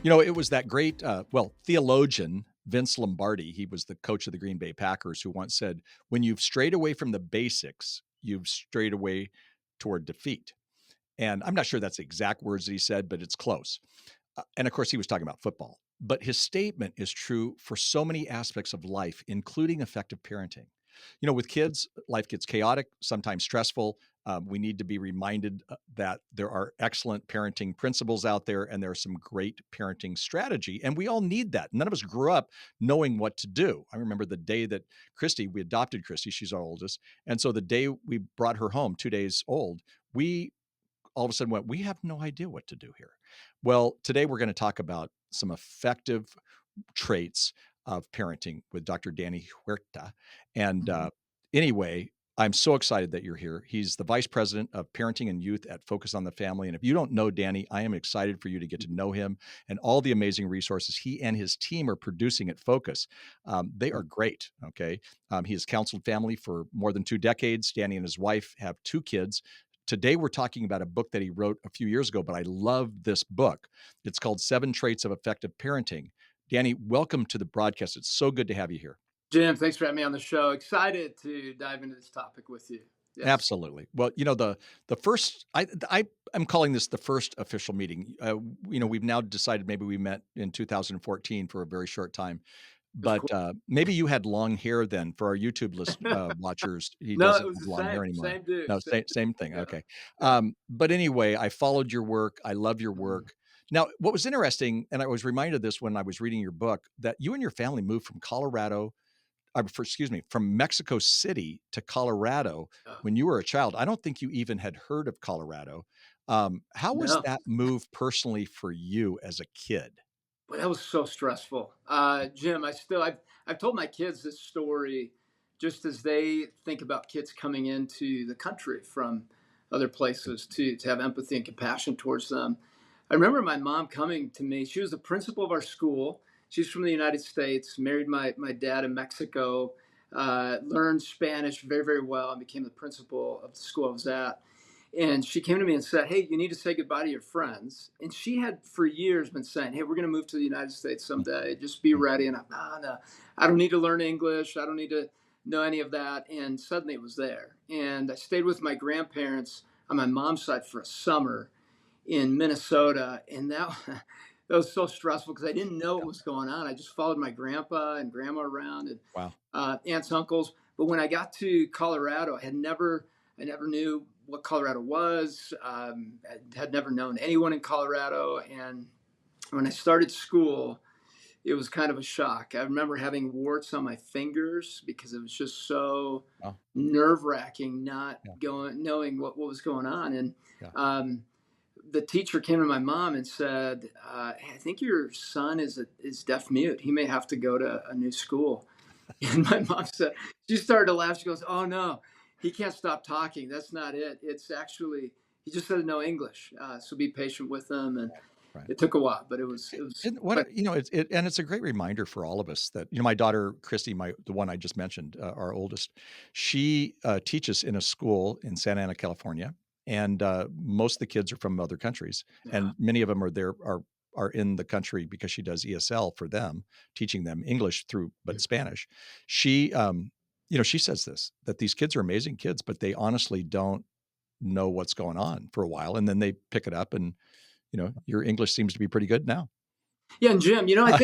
It was that great, theologian Vince Lombardi. He was the coach of the Green Bay Packers who once said, "When you've strayed away from the basics, you've strayed away toward defeat." And I'm not sure that's the exact words that he said, but it's close. And of course, he was talking about football. But his statement is true for so many aspects of life, including effective parenting. With kids, life gets chaotic, sometimes stressful. We need to be reminded that there are excellent parenting principles out there and there's some great parenting strategy. And we all need that. None of us grew up knowing what to do. I remember the day that we adopted Christy, she's our oldest. And so the day we brought her home, 2 days old, we all of a sudden went, we have no idea what to do here. Well, today we're going to talk about some effective traits of parenting with Dr. Danny Huerta. And Mhm. anyway, I'm so excited that you're here. He's the vice president of parenting and youth at Focus on the Family. And if you don't know Danny, I am excited for you to get to know him and all the amazing resources he and his team are producing at Focus. They are great. Okay. He has counseled family for more than 2 decades. Danny and his wife have 2 kids. Today, we're talking about a book that he wrote a few years ago, but I love this book. It's called 7 Traits of Effective Parenting. Danny, welcome to the broadcast. It's so good to have you here. Jim, thanks for having me on the show. Excited to dive into this topic with you. Yes. Absolutely. Well, the first I am calling this the first official meeting. We've now decided maybe we met in 2014 for a very short time, It was but cool. maybe you had long hair then. For our YouTube watchers, he No, it doesn't was have the long hair same. anymore. Same dude. No, Same same thing. dude. Yeah. Okay. Yeah. But anyway, I followed your work. I love your Mhm. work. Now, what was interesting, and I was reminded of this when I was reading your book, that you and your family moved from Colorado excuse me, from Mexico City to Colorado Yeah. when you were a child. I don't think you even had heard of Colorado. How was No, that move personally for you as a kid? but that was so stressful. Jim, I've told my kids this story just as they think about kids coming into the country from other places to have empathy and compassion towards them. I remember my mom coming to me. She was the principal of our school. She's from the United States, married my dad in Mexico, learned Spanish very, very well, and became the principal of the school I was at. And she came to me and said, "Hey, you need to say goodbye to your friends." And she had for years been saying, "Hey, we're going to move to the United States someday. Just be Mhm. ready." And I'm, "No, no, I don't need to learn English. I don't need to know any of that." And suddenly it was there. And I stayed with my grandparents on my mom's side for a summer in Minnesota, and that that was so stressful because I didn't know what Yeah. was going on. I just followed my grandpa and grandma around and Wow. aunts, uncles. But when I got to Colorado, I never knew what Colorado was. I had never known anyone in Colorado, and when I started school, it was kind of a shock. I remember having warts on my fingers because it was just so Wow. nerve wracking, not Yeah. knowing what was going on. And Yeah. um, the teacher came to my mom and said, "Hey, I think your son is deaf mute. He may have to go to a new school." And my mom said, she started to laugh. She goes, "Oh no, he can't stop talking. That's not it. It's actually he just doesn't know English. So be patient with him." And Right. it took a while, but it was And what quite. it's a great reminder for all of us that my daughter Christy, the one I just mentioned, our oldest, she teaches in a school in Santa Ana, California, and most of the kids are from other countries, Yeah. and many of them are in the country because she does ESL for them, teaching them English through but Spanish. She she says this, that these kids are amazing kids, but they honestly don't know what's going on for a while, and then they pick it up, and your English seems to be pretty good now. Yeah, and Jim, I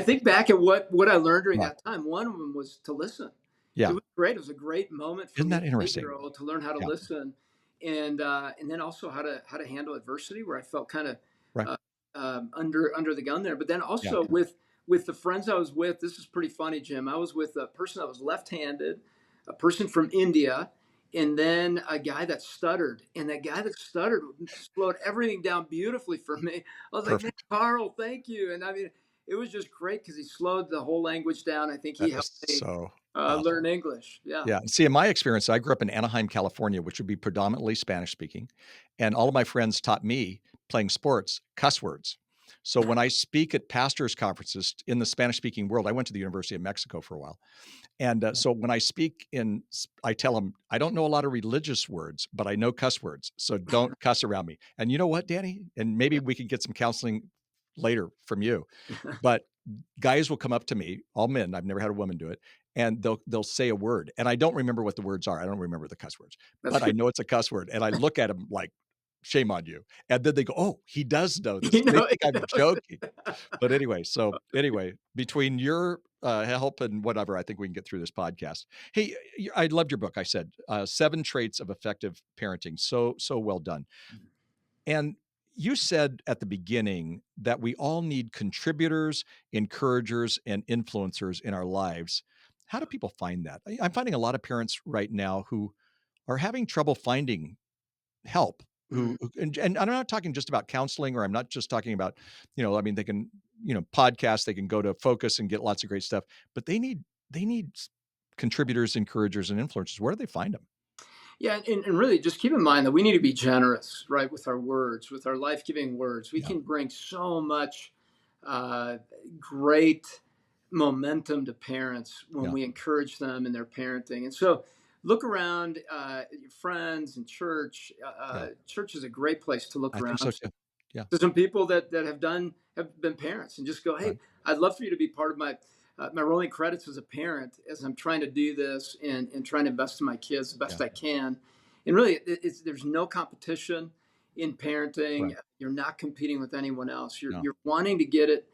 think back at what I learned during Wow. that time. One of them was to listen. It Yeah. was great. It was a great moment for Isn't me, that an interesting? 8 year old, to learn how to Yeah. listen, and then also how to handle adversity, where I felt kind of Right. uh, under the gun there. But then Yeah. also with the friends I was with, this is pretty funny, Jim. I was with a person that was left-handed, a person from India, and then a guy that stuttered. And that guy that stuttered slowed everything down beautifully for me. I was like, "Man, Perfect. Carl, thank you." And I mean, it was just great because he slowed the whole language down. I think he That helped is me so learn awesome. English. Yeah. Yeah. See, in my experience, I grew up in Anaheim, California, which would be predominantly Spanish speaking. And all of my friends taught me playing sports, cuss words. So when I speak at pastors' conferences in the Spanish speaking world, I went to the University of Mexico for a while. And so when I speak I tell them, I don't know a lot of religious words, but I know cuss words. So don't cuss around me. And you know what, Danny? And maybe Yeah. we can get some counseling later from you. But guys will come up to me, all men, I've never had a woman do it, and they'll say a word, and I don't remember what the words are. I don't remember the cuss words, That's but I good. know it's a cuss word, and I look at them like, "Shame on you." And then they go, "Oh, he does know this." You They know, think you I'm know. joking. But anyway, between your, help and whatever, I think we can get through this podcast. Hey, I loved your book, I said, 7 Traits of Effective Parenting. So well done. And you said at the beginning that we all need contributors, encouragers, and influencers in our lives. How do people find that? I'm finding a lot of parents right now who are having trouble finding help. Mm. And I'm not talking just about counseling, or I'm not just talking about, I mean, they can, podcasts, they can go to Focus and get lots of great stuff, but they need contributors, encouragers, and influencers. Where do they find them? Yeah, and really just keep in mind that we need to be generous, right, with our words, with our life giving words. We Yeah, can bring so much uh, great momentum to parents when yeah, we encourage them in their parenting. And so look around at your friends and church. yeah. Church is a great place to look I think so around too. Yeah, to some people that have been parents and just go, hey, right. I'd love for you to be part of my rolling credits as a parent as I'm trying to do this and trying to invest in my kids the best Yeah, I can. And really, there's no competition in parenting. right. You're not competing with anyone else. You're No, you're wanting to get it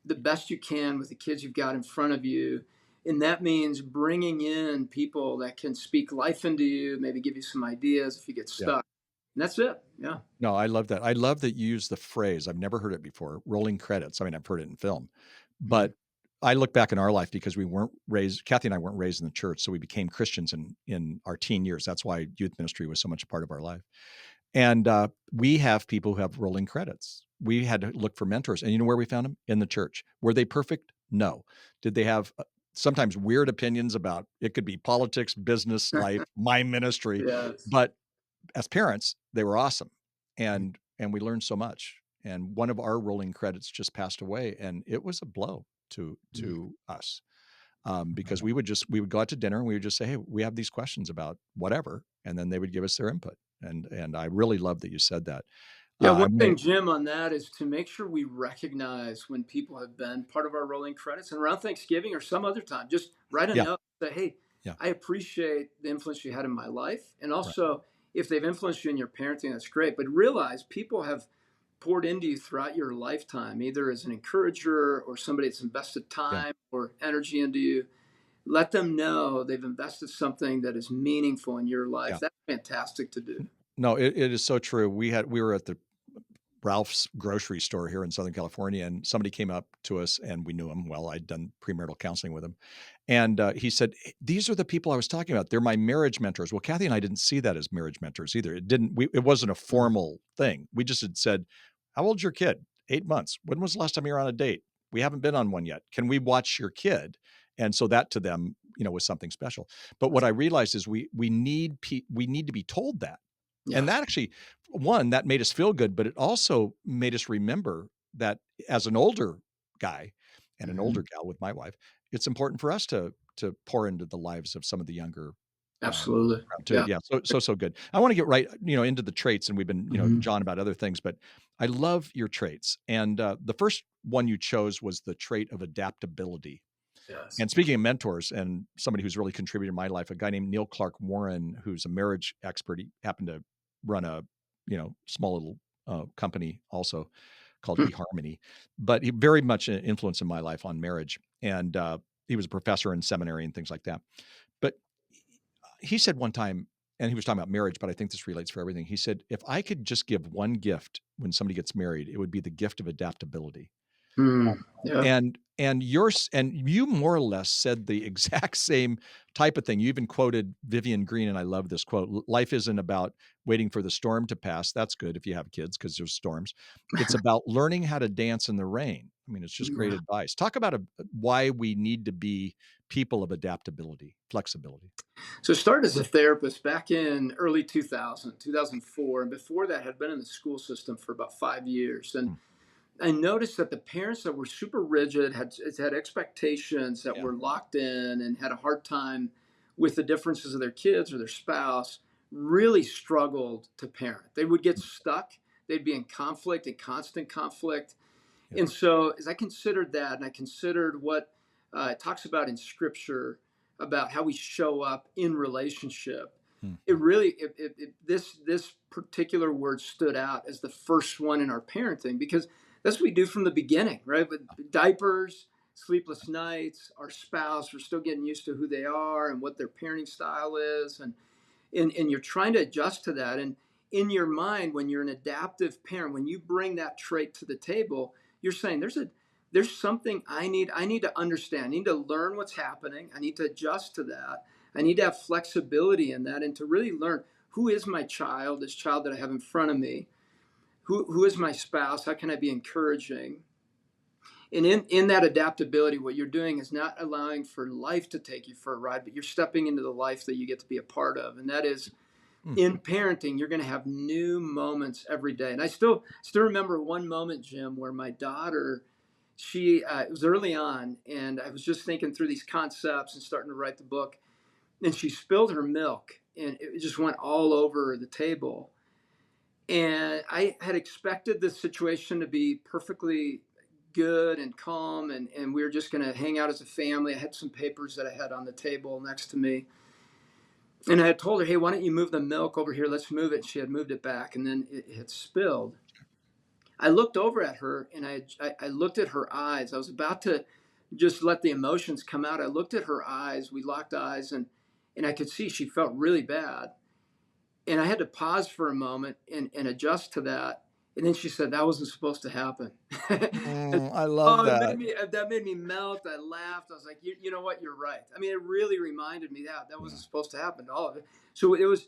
the best you can with the kids you've got in front of you. And that means bringing in people that can speak life into you, maybe give you some ideas if you get yeah. stuck. And that's it. Yeah. No, I love that. I love that you use the phrase. I've never heard it before. Rolling credits. I mean, I've heard it in film, Mhm. but I look back in our life because we weren't raised. Kathy and I weren't raised in the church, so we became Christians in our teen years. That's why youth ministry was so much a part of our life. And we have people who have rolling credits. We had to look for mentors, and you know where we found them? In the church. Were they perfect? No. Did they have sometimes weird opinions about it? Could be politics, business, life, my ministry, Yes. but as parents, they were awesome, and we learned so much. And one of our rolling credits just passed away, and it was a blow to us, because we would go out to dinner and we would just say, "Hey, we have these questions about whatever," and then they would give us their input. And I really love that you said that. Yeah, one I'm gonna thing, Jim, on that is to make sure we recognize when people have been part of our rolling credits and around Thanksgiving or some other time. Just write a yeah, note, say, hey, yeah, I appreciate the influence you had in my life. And right, also, if they've influenced you in your parenting, that's great. But realize people have poured into you throughout your lifetime, either as an encourager or somebody that's invested yeah, time or energy into you. Let them know they've invested something that is meaningful in your life. yeah. That's fantastic to do. No, it is so true. We were at the Ralph's grocery store here in Southern California, and somebody came up to us, and we knew him well. I'd done premarital counseling with him, and he said, "These are the people I was talking about. They're my marriage mentors." Well, Kathy and I didn't see that as marriage mentors either. It wasn't a formal thing. We just had said, "How old's your kid? 8 months. When was the last time you were on a date? We haven't been on one yet. Can we watch your kid?" And so that to them, was something special. But what I realized is we need to be told that, and Yes. that actually, one, that made us feel good, but it also made us remember that as an older guy and an older Mhm. gal with my wife, it's important for us to pour into the lives of some of the younger, Absolutely. crowd too. Yeah. Yeah, so good. I wanna get right, into the traits, and we've been, Mhm. John, about other things, but I love your traits, and, the first one you chose was the trait of adaptability. Yes. And speaking of mentors and somebody who's really contributed in my life, a guy named Neil Clark Warren, who's a marriage expert. He happened to run a, small little, company also called Hmm. eHarmony, but he very much an influence in my life on marriage. And, he was a professor in seminary and things like that. But he said one time, and he was talking about marriage, but I think this relates for everything. He said, "If I could just give one gift when somebody gets married, it would be the gift of adaptability." Mm. Yeah. And you more or less said the exact same type of thing. You even quoted Vivian Green, and I love this quote: "Life isn't about waiting for the storm to pass." That's good if you have kids because there's storms. It's about learning how to dance in the rain. I mean, it's just great Yeah. advice. Talk about why we need to be people of adaptability, flexibility. So I started as a therapist back in early 2000, 2004, and before that had been in the school system for about 5 years. And Mm, I noticed that the parents that were super rigid had expectations that yeah, were locked in and had a hard time with the differences of their kids or their spouse really struggled to parent. They would get mm, stuck. They'd be in conflict, in constant conflict. Yeah. And so as I considered that, and I considered what it talks about in Scripture about how we show up in relationship, it Mhm. really this particular word stood out as the first one in our parenting, because that's what we do from the beginning, right? With diapers, sleepless nights, our spouse, we're still getting used to who they are and what their parenting style is, and you're trying to adjust to that. And in your mind, when you're an adaptive parent, when you bring that trait to the table, you're saying there's something I need to understand. I need to learn what's happening. I need to adjust to that. I need to have flexibility in that, and to really learn who is my child, this child that I have in front of me. Who is my spouse? How can I be encouraging? And in that adaptability, what you're doing is not allowing for life to take you for a ride, but you're stepping into the life that you get to be a part of. And that is, Mm. in parenting, you're going to have new moments every day. And I still remember one moment, Jim, where my daughter, she it was early on, and I was just thinking through these concepts and starting to write the book, and she spilled her milk, and it just went all over the table. And I had expected this situation to be perfectly good and calm, and we were just going to hang out as a family. I had some papers that I had on the table next to me, and I had told her, "Hey, why don't you move the milk over here? Let's move it." She had moved it back, and then it had spilled. I looked over at her, and I looked at her eyes. I was about to just let the emotions come out. I looked at her eyes. We locked eyes, and I could see she felt really bad. And I had to pause for a moment and adjust to that. And then she said, "That wasn't supposed to happen." I love Oh, that. that made me melt. I laughed. I was like, you know what? You're right. I mean, it really reminded me that Yeah, wasn't supposed to happen to all of it. So it was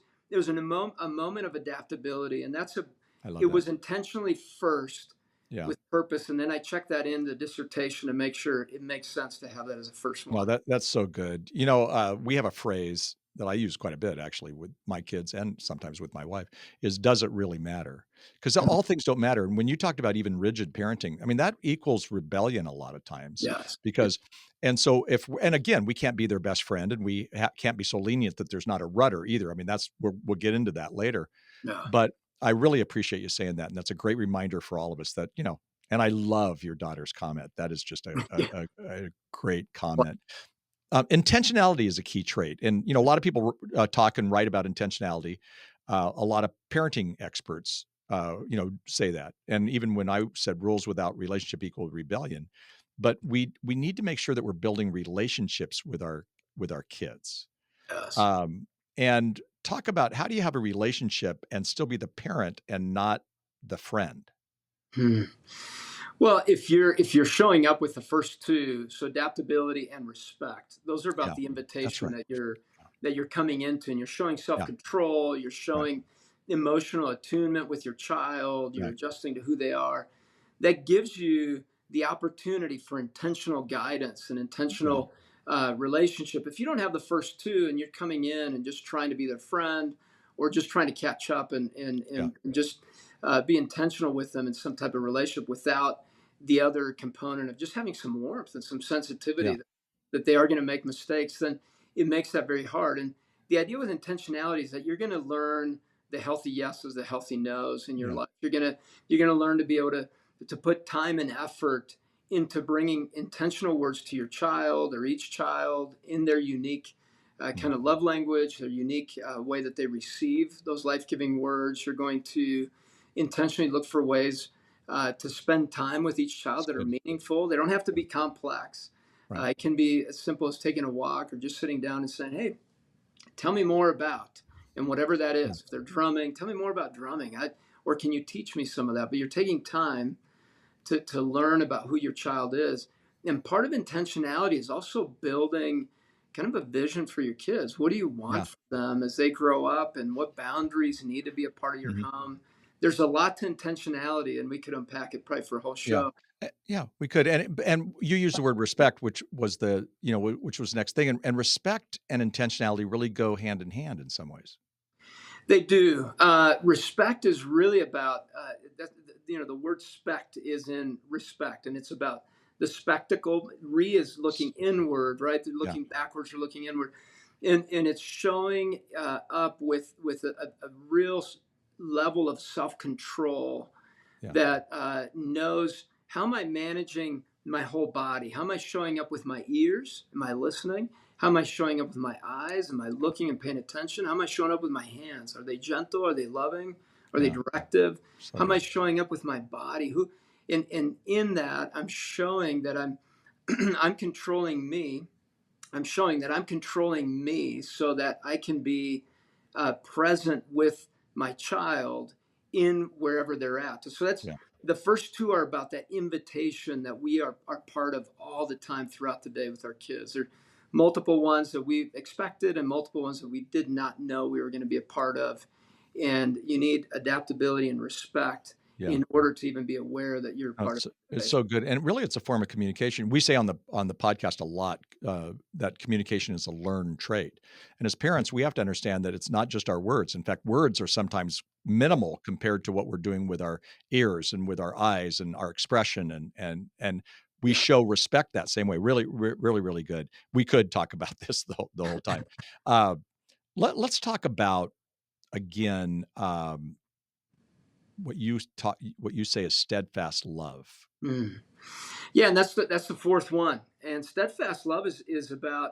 a moment of adaptability, and I love it that. was intentionally first Yeah. with purpose, and then I checked that in the dissertation to make sure it makes sense to have that as a first Well, one. that's so good. We have a phrase that I use quite a bit actually with my kids and sometimes with my wife is, "Does it really matter?" Because all things don't matter. And when you talked about even rigid parenting, I mean, that equals rebellion a lot of times Yes. because and so if and again, we can't be their best friend and we can't be so lenient that there's not a rudder either. I mean, we'll get into that later. Yeah. But I really appreciate you saying that, and that's a great reminder for all of us that, and I love your daughter's comment. That is just a great comment. Intentionality is a key trait, and, a lot of people, talk and write about intentionality. A lot of parenting experts, say that, and even when I said rules without relationship equal rebellion, but we need to make sure that we're building relationships with our kids. Yes. Um, and talk about how do you have a relationship and still be the parent and not the friend? Hmm. Well, if you're showing up with the first two, so adaptability and respect, those are about Yeah, the that's invitation right. that you're coming into, and you're showing Yeah, self-control, you're right, showing emotional attunement with your child, you're right. adjusting to who they are. That gives you the opportunity for intentional guidance and Yeah, intentional relationship. If you don't have the first two and you're coming in and just trying to be their friend or just trying to catch up yeah, and just be intentional with them in some type of relationship without the other component of just having some warmth and some yeah, sensitivity that they are going to make mistakes, then it makes that very hard. And the idea with intentionality is that you're going to learn the healthy yeses, the healthy nos in your yeah, life. You're going to learn to be able to put time and effort into bringing intentional words to your child or each child in their unique kind of mhm. love language, their unique way that they receive those life-giving words. You're going to intentionally look for ways to spend time with each child That's that are good. meaningful. They don't have to be complex. Right. It can be as simple as taking a walk or just sitting down and saying, "Hey, tell me more about," and whatever that Yeah, is. If they're drumming, tell me more about drumming. Or can you teach me some of that? But you're taking time to learn about who your child is. And part of intentionality is also building kind of a vision for your kids. What do you yeah, want for them as they grow up, and what boundaries need to be a part of your mhm, home? There's a lot to intentionality, and we could unpack it probably for a whole yeah. show. Yeah, we could, and you used the word respect, which was which was the next thing, and respect and intentionality really go hand in hand in some ways. They do. Respect is really about the word "spect" is in respect, and it's about the spectacle. Is looking Okay. inward, right? They're Yeah, looking backwards or looking inward, and it's showing up with a real level of self control yeah, that knows. how am I managing my whole body? How am I showing up with my ears? Am I listening? How am I showing up with my eyes? Am I looking and paying attention? How am I showing up with my hands? Are they gentle? Are they loving? Are they Yeah. directive? So How am I good. showing up with my body? Who and in that I'm showing that I'm I'm controlling me. I'm showing that I'm controlling me so that I can be present with my child in wherever they're at. So that's Yeah. the first two are about that invitation that we are part of all the time throughout the day with our kids. There are multiple ones that we expected and multiple ones that we did not know we were going to be a part of. And you need adaptability and respect Yeah. in order to even be aware that you're Oh, part of it's it. so good, and really, it's a form of communication. We say on the podcast a lot that communication is a learned trait, and as parents, we have to understand that it's not just our words. In fact, words are sometimes minimal compared to what we're doing with our ears and with our eyes and our expression, and we Yeah. show respect that same way. Really, really, really good. We could talk about this the whole time. Uh, let's talk about again. What you say is steadfast love. Mm. Yeah, and that's the fourth one. And steadfast love is about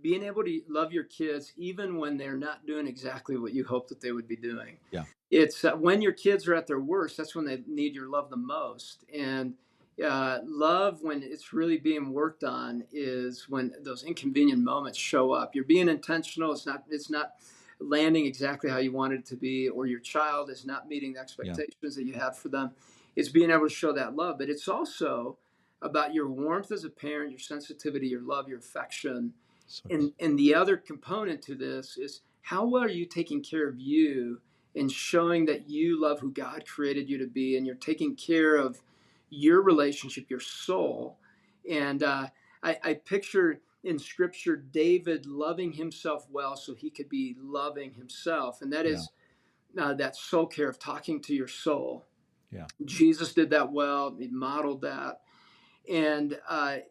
being able to love your kids even when they're not doing exactly what you hope that they would be doing. Yeah, It's when your kids are at their worst, that's when they need your love the most. And love, when it's really being worked on, is when those inconvenient moments show up. You're being intentional. It's not landing exactly how you wanted it to be, or your child is not meeting the yeah, expectations that you have for them. It's being able to show that love, but it's also about your warmth as a parent, your sensitivity, your love, your affection. so good. And the other component to this is how well are you taking care of you and showing that you love who God created you to be, and you're taking care of your relationship, your soul. And I picture in Scripture David loving himself well so he could be loving himself, and that Yeah, is that soul care of talking to your soul. yeah, Jesus did that well; he modeled that. And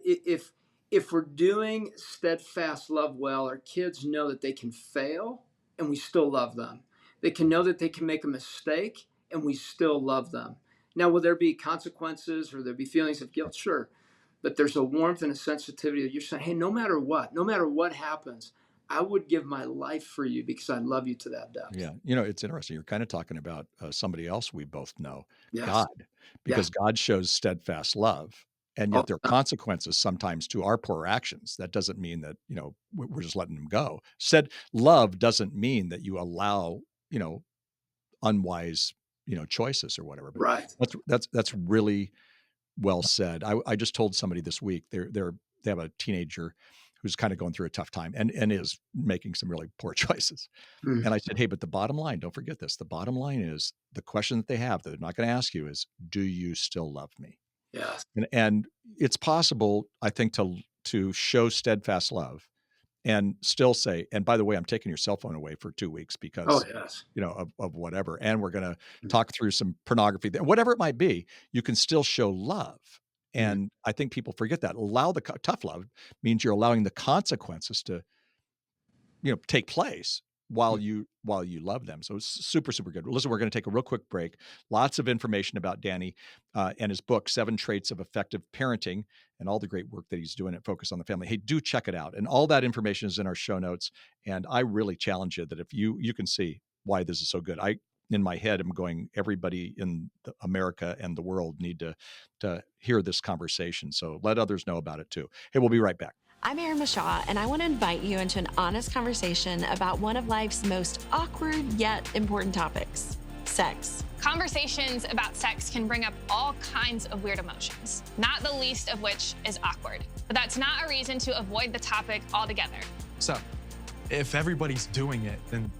if we're doing steadfast love well, our kids know that they can fail and we still love them. They can know that they can make a mistake and we still love them. Now, will there be consequences or there be feelings of guilt? Sure. But there's a warmth and a sensitivity that you're saying, hey, no matter what happens, I would give my life for you because I love you to that depth. yeah. It's interesting. You're kind of talking about somebody else we both know, Yes. God, Yeah. because God shows steadfast love, and All yet there are the time. consequences sometimes to our poor actions. That doesn't mean that we're just letting them go. Said love doesn't mean that you allow unwise choices or whatever. But Right. that's really well said. I just told somebody this week they have a teenager who's kind of going through a tough time and is making some really poor choices. Mm. And I said, "Hey, but the bottom line, don't forget this. The bottom line is the question that they have that they're not going to ask you is, do you still love me?" Yes. And it's possible, I think, to show steadfast love and still say, and by the way, I'm taking your cell phone away for 2 weeks Oh, because, yes. of whatever, and we're gonna Mm. talk through some pornography, whatever it might be, you can still show love, Mm. and I think people forget that. Allow the co tough love means you're allowing the consequences to take place Mm. while you love them. So it's super, super good. Listen, we're going to take a real quick break. Lots of information about Danny and his book, 7 Traits of Effective Parenting, and all the great work that he's doing at Focus on the Family. Hey, do check it out. And all that information is in our show notes. And I really challenge you that if you can see why this is so good. In my head, I'm going, everybody in America and the world need to hear this conversation. So let others know about it too. Hey, we'll be right back. I'm Erin Mashaw, and I want to invite you into an honest conversation about one of life's most awkward yet important topics: sex. Conversations about sex can bring up all kinds of weird emotions, not the least of which is awkward. But that's not a reason to avoid the topic altogether. So, if everybody's doing it, then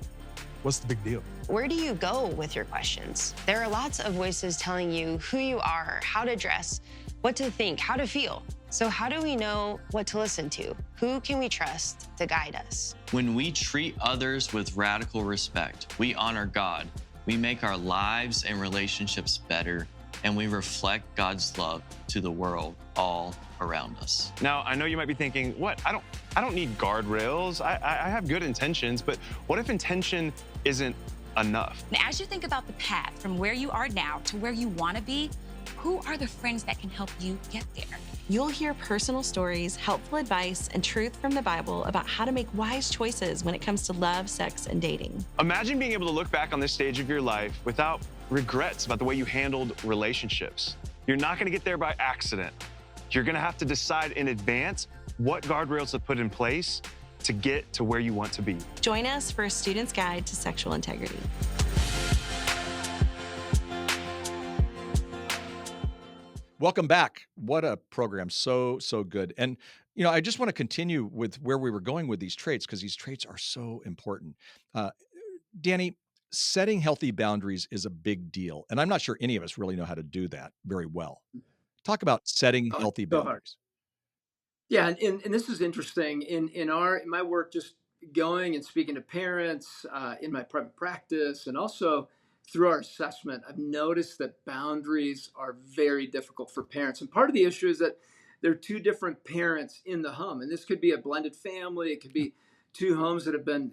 what's the big deal? Where do you go with your questions? There are lots of voices telling you who you are, how to dress, what to think, how to feel. So how do we know what to listen to? Who can we trust to guide us? When we treat others with radical respect, we honor God, we make our lives and relationships better, and we reflect God's love to the world all around us. Now, I know you might be thinking, what? I don't need guardrails. I have good intentions, but what if intention isn't enough? And as you think about the path from where you are now to where you want to be, Who are the friends that can help you get there? You'll hear personal stories, helpful advice, and truth from the Bible about how to make wise choices when it comes to love, sex, and dating. Imagine being able to look back on this stage of your life without regrets about the way you handled relationships. You're not going to get there by accident. You're going to have to decide in advance what guardrails to put in place to get to where you want to be. Join us for a student's guide to sexual integrity. Welcome back. What a program. So good. And, I just want to continue with where we were going with these traits because these traits are so important. Uh, Danny, setting healthy boundaries is a big deal. And I'm not sure any of us really know how to do that very well. Talk about setting Oh, healthy so hard. boundaries. Yeah, and this is interesting in my work, just going and speaking to parents in my private practice, and also through our assessment. I've noticed that boundaries are very difficult for parents, and part of the issue is that there are two different parents in the home, and this could be a blended family. It could be two homes that have been,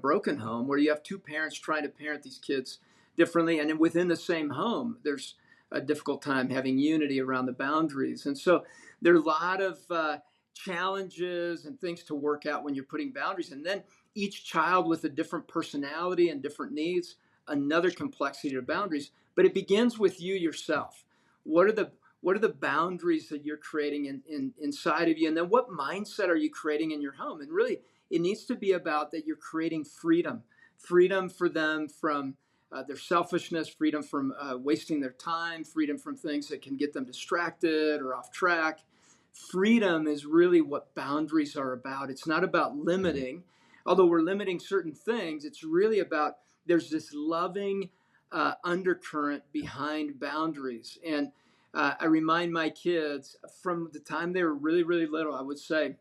broken home, where you have two parents trying to parent these kids differently, and then within the same home, there's a difficult time having unity around the boundaries, and so there are a lot of challenges and things to work out when you're putting boundaries. And then each child with a different personality and different needs, another complexity to boundaries. But it begins with you yourself. What are the boundaries that you're creating inside of you? And then what mindset are you creating in your home? And really, it needs to be about that you're creating freedom for them from their selfishness, freedom from wasting their time, freedom from things that can get them distracted or off track. Freedom is really what boundaries are about. It's not about limiting, although we're limiting certain things. It's really about there's this loving undercurrent behind boundaries. And I remind my kids from the time they were really, really little, I would say,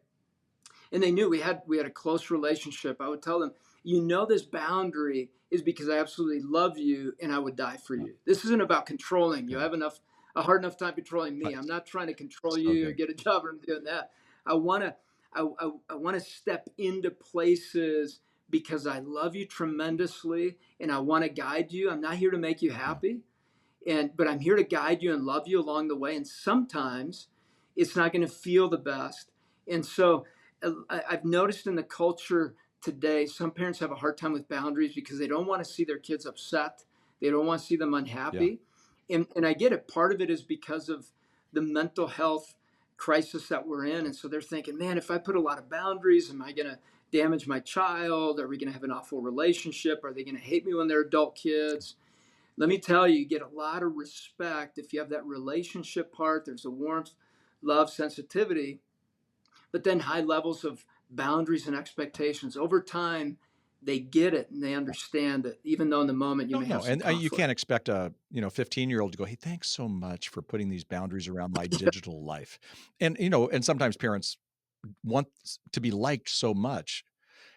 and they knew we had a close relationship. I would tell them, this boundary is because I absolutely love you and I would die for you. This isn't about controlling you. I have a hard enough time controlling me. Right. I'm not trying to control So you or good. get a job or doing that. I want to I want to step into places because I love you tremendously and I want to guide you. I'm not here to make you Yeah. happy, but I'm here to guide you and love you along the way. And sometimes it's not going to feel the best. And so I've noticed in the culture today, some parents have a hard time with boundaries because they don't want to see their kids upset. They don't want to see them Yeah. unhappy. And I get it. Part of it is because of the mental health crisis that we're in. And so they're thinking, man, if I put a lot of boundaries, am I going to damage my child? Are we going to have an awful relationship? Are they going to hate me when they're adult kids? Let me tell you, you get a lot of respect if you have that relationship part. There's a warmth, love, sensitivity, but then high levels of boundaries and expectations. Over time, they get it and they understand it, even though in the moment you may No, have some and you conflict. can't expect a 15-year-old to go, "Hey, thanks so much for putting these boundaries around my digital life." And sometimes parents want to be liked so much.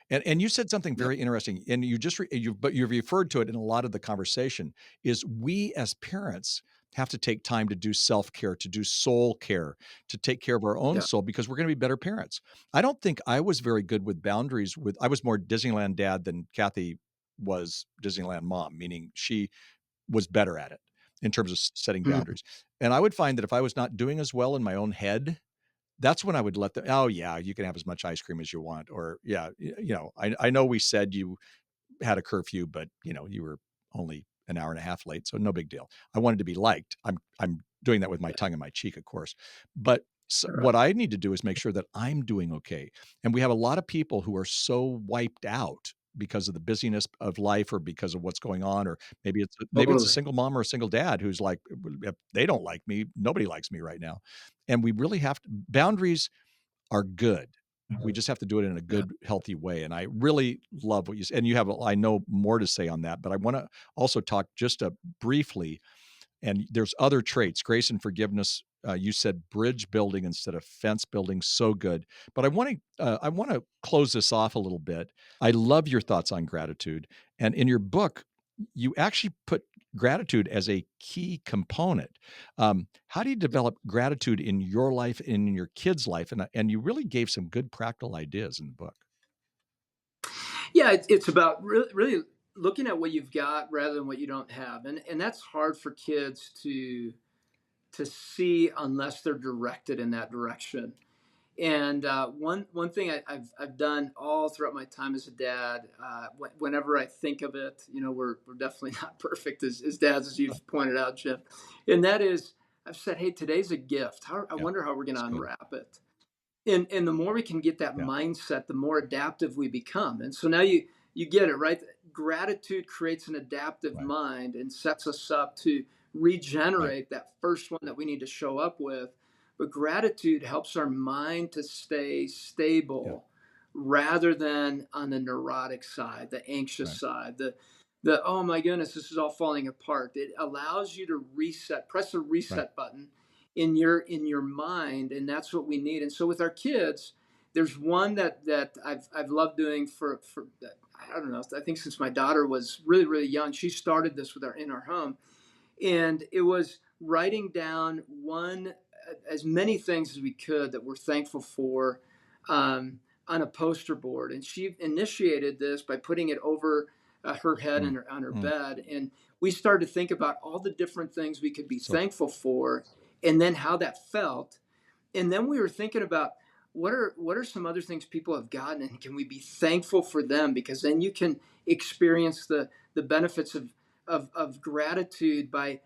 And you said something Yep. very interesting, and you've referred to it in a lot of the conversation, is we as parents have to take time to do self-care, to do soul care, to take care of our own Yeah. soul because we're gonna be better parents. I don't think I was very good with boundaries I was more Disneyland dad than Kathy was Disneyland mom, meaning she was better at it in terms of setting Mhm. boundaries. And I would find that if I was not doing as well in my own head, that's when I would let them, "Oh, yeah, you can have as much ice cream as you want," or, "Yeah, I know we said you had a curfew, but, you were only an hour and a half late, so no big deal." I wanted to be liked. I'm doing that with my Yeah. tongue in my cheek, of course. But All what right. I need to do is make sure that I'm doing okay. And we have a lot of people who are so wiped out because of the busyness of life or because of what's going on, or maybe it's a Totally. single mom or a single dad who's like, "If they don't like me, nobody likes me right now." And we really have to boundaries are good. We just have to do it in a Yeah. good, healthy way, and I really love what you said, and you have I know more to say on that, but I wanna also talk just, briefly, and there's other traits, grace and forgiveness, you said bridge building instead of fence building, so good, but I wanna close this off a little bit. I love your thoughts on gratitude, and in your book, you actually put gratitude as a key component. How do you develop gratitude in your life and in your kids' life? And you really gave some good practical ideas in the book. Yeah, it's about really looking at what you've got rather than what you don't have. And that's hard for kids to see unless they're directed in that direction. And one thing I've done all throughout my time as a dad, whenever I think of it, we're definitely not perfect as dads, as you've pointed out, Jim. And that is, I've said, hey, today's a gift. I Yeah, wonder how we're going that's to good. unwrap it. And the more we can get that Yeah, mindset, the more adaptive we become. And so now you get it, right? Gratitude creates an adaptive right, mind and sets us up to right. regenerate that first one that we need to show up with. But gratitude helps our mind to stay Yeah, stable rather than on the neurotic side, the anxious right. side, the oh my goodness, this is all falling apart. It allows you to reset, press a Right. reset button in your mind, and that's what we need. And so with our kids, there's one that I've loved doing for I don't know, I think since my daughter was really really young. She started this with our in our home, and it was writing down one as many things as we could that we're thankful for, um, on a poster board. And she initiated this by putting it over her head Mm, and on her mm. bed, and we started to think about all the different things we could be So thankful for, and then how that felt. And then we were thinking about what are some other things people have gotten, and can we be thankful for them, because then you can experience the benefits of gratitude by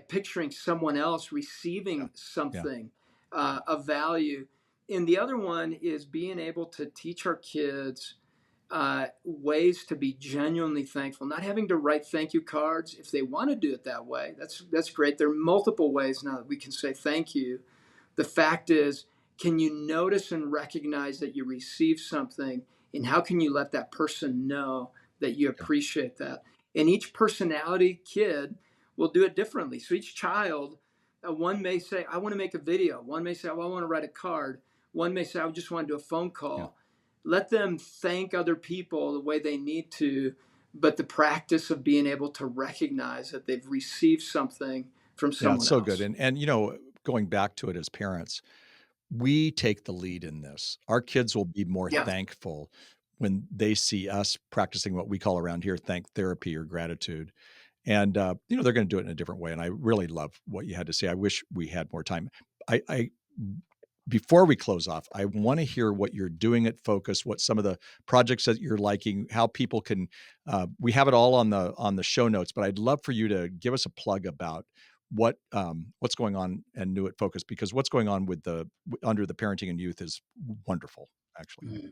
picturing someone else yeah, receiving yeah, something of value. And the other one is being able to teach our kids ways to be genuinely thankful, not having to write thank you cards. If they want to do it that way, that's great. There are multiple ways now that we can say thank you. The fact is, can you notice and recognize that you received something, and how can you let that person know that you yeah, appreciate that? And each personality kid will do it differently. So each child, one may say, I want to make a video. One may say, well, I want to write a card. One may say, I just want to do a phone yeah. call. Let them thank other people the way they need to, but the practice of being able to recognize that they've received something from Yeah, it's someone so good. else. And going back to it as parents, we take the lead in this. Our kids will be more Yeah. thankful when they see us practicing what we call around here thank therapy or gratitude. And they're going to do it in a different way. And I really love what you had to say. I wish we had more time. I before we close off, I want to hear what you're doing at Focus, what some of the projects that you're liking, how people can. We have it all on the show notes, but I'd love for you to give us a plug about what's going on and new at Focus, because what's going on with under the parenting and youth is wonderful, actually. Mhm.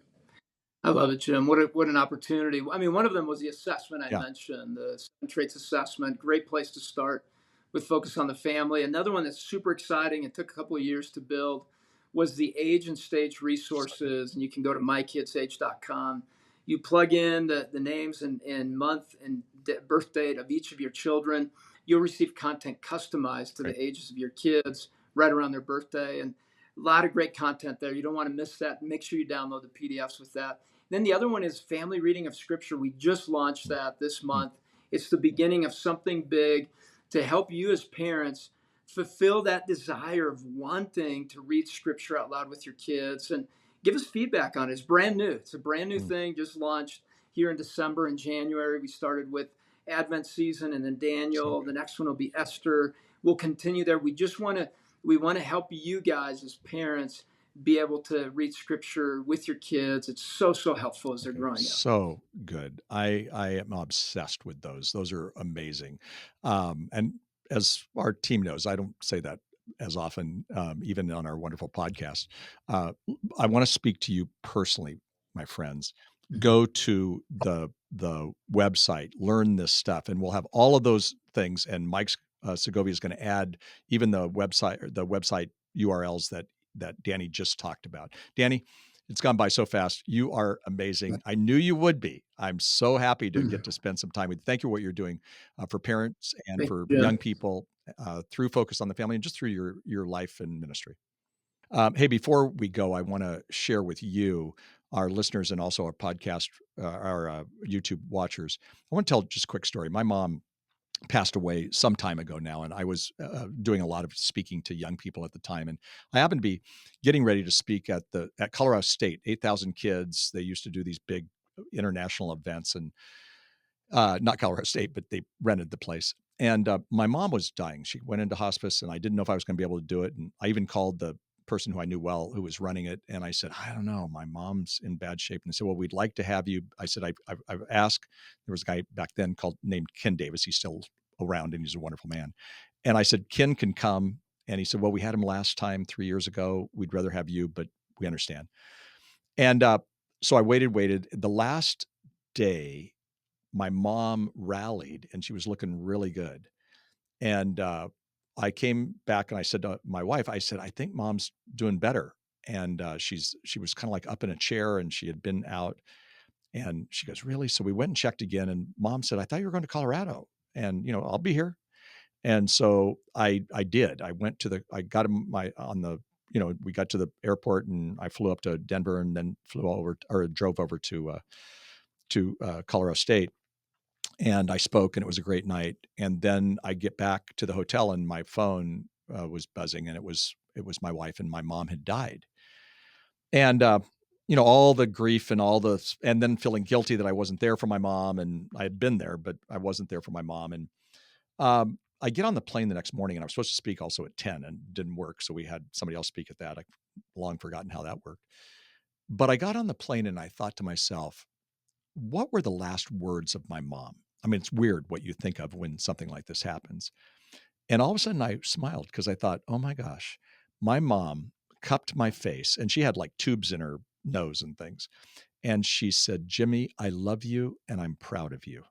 I love it, Jim. What an opportunity. I mean, one of them was the assessment I Yeah, mentioned, the seven traits assessment. Great place to start with focus on the family. Another one that's super exciting and took a couple of years to build was the age and stage so good. resources. And you can go to mykidsage.com. You plug in the names and month and birth date of each of your children. You'll receive content customized to Great. the ages of your kids right around their birthday. And a lot of great content there. You don't want to miss that. Make sure you download the PDFs with that. Then the other one is family reading of scripture. We just launched Mm, that this mm. month. It's the beginning of something big to help you as parents fulfill that desire of wanting to read scripture out loud with your kids, and give us feedback on it. It's brand new. It's a brand new Mm. thing, just launched here in December and January. We started with Advent season and then So Daniel. The good. next one will be Esther. We'll continue there. We want to help you guys as parents be able to read scripture with your kids. It's so, so helpful as they're Okay, growing up. so good. I am obsessed with those. Those are amazing. And as our team knows, I don't say that as often, even on our wonderful podcast. I want to speak to you personally, my friends. Mhm. Go to the website, learn this stuff, and we'll have all of those things. And Mike's Segovia is going to add even the website URLs that Danny just talked about. Danny, it's gone by so fast. You are amazing. I knew you would be. I'm so happy to get Mhm. to spend some time with you. Thank you for what you're doing for parents and Thank for you, young Jim. people through Focus on the Family and just through your life and ministry. Hey, before we go, I want to share with you, our listeners, and also our podcast, our YouTube watchers. I want to tell just a quick story. My mom passed away some time ago now, and I was doing a lot of speaking to young people at the time, and I happened to be getting ready to speak at Colorado State. 8,000 kids. They used to do these big international events, and not Colorado State, but they rented the place. And my mom was dying. She went into hospice, and I didn't know if I was going to be able to do it. And I even called the person who I knew well, who was running it, and I said, I don't know, my mom's in bad shape. And they said, well, we'd like to have you. I said, I've asked. There was a guy back then named Ken Davis. He's still around, and he's a wonderful man. And I said, Ken can come. And he said, well, we had him last time 3 years ago. We'd rather have you, but we understand. And so I waited. The last day, my mom rallied, and she was looking really good. And I came back and I said to my wife, I said, I think mom's doing better. And she was kind of like up in a chair, and she had been out. And she goes, really? So we went and checked again. And mom said, I thought you were going to Colorado. And, I'll be here. And so I did. I got we got to the airport, and I flew up to Denver, and then drove over to Colorado State. And I spoke, and it was a great night. And then I get back to the hotel, and my phone was buzzing, and it was my wife, and my mom had died. And all the grief and and then feeling guilty that I wasn't there for my mom, and I had been there, but I wasn't there for my mom. And I get on the plane the next morning, and I was supposed to speak also at 10, and it didn't work, so we had somebody else speak at that. I've long forgotten how that worked. But I got on the plane, and I thought to myself, what were the last words of my mom? I mean, it's weird what you think of when something like this happens. And all of a sudden I smiled, because I thought, oh my gosh, my mom cupped my face, and she had like tubes in her nose and things. And she said, Jimmy, I love you, and I'm proud of you.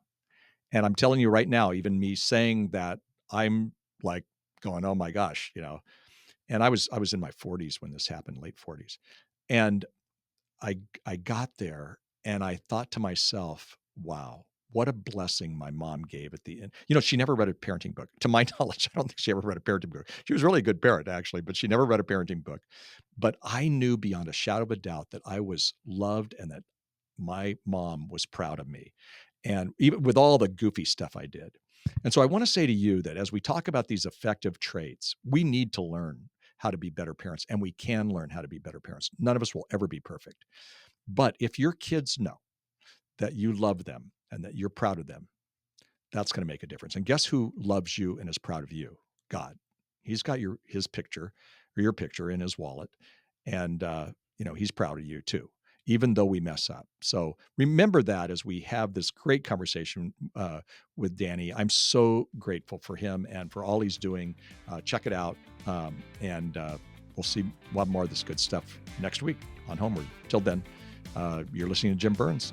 And I'm telling you right now, even me saying that, I'm like going, oh my gosh, and I was in my 40s when this happened, late 40s. And I got there, and I thought to myself, wow, what a blessing my mom gave at the end. She never read a parenting book. To my knowledge, I don't think she ever read a parenting book. She was really a good parent, actually, but she never read a parenting book. But I knew beyond a shadow of a doubt that I was loved, and that my mom was proud of me. And even with all the goofy stuff I did. And so I want to say to you that as we talk about these effective traits, we need to learn how to be better parents, and we can learn how to be better parents. None of us will ever be perfect. But if your kids know that you love them and that you're proud of them, that's going to make a difference. And guess who loves you and is proud of you? God. He's got his picture, or your picture, in his wallet. And, he's proud of you too, even though we mess up. So remember that as we have this great conversation with Danny. I'm so grateful for him and for all he's doing. Check it out. And we'll see one more of this good stuff next week on HomeWord. Till then, you're listening to Jim Burns.